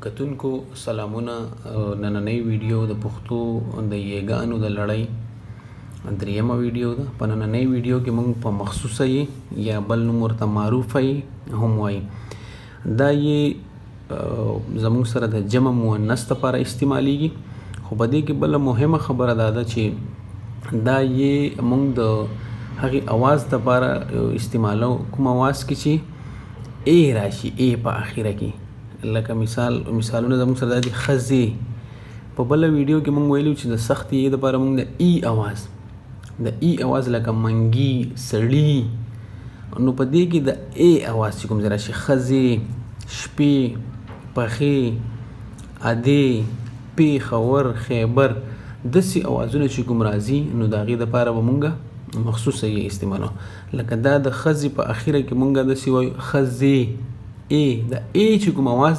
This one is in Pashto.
کتونکو سلامونه. نننۍ ویډیو د پښتو د یګانو د لړۍ دریمه ویډیو ده. په نننۍ ویډیو کې موږ په مخصوصه یا بل نوم ورته معروفه هم وایي، دا یې زموږ سره د جمع مؤنث لپاره استعمالیږي. خو په دې کې بله مهمه خبره دا ده چې دا یې موږ د هغې اواز لپاره استعمالو، کوم اواز کې چې ای راشي، ای په اخره کې. لکه مثالونه زموږ سره دا دي: ښځې. په بله ویډیو کې موږ ویلو چې د سخت ای لپاره موږ د ای اواز، د ای اواز لکه منګي، سړي. نو په دې کې د ای اواز چې کوم ځای راشي، ښځې، شپې، پخې، ادې، پېښور، خیبر، داسې اوازونه چې کوم راځي، نو د هغې دپاره به موږ مخصوصه یې استعمالو. لکه دا د ښځې په اخره کې موږ داسې وایو ښځې. ای د ای چې کوم اواز دی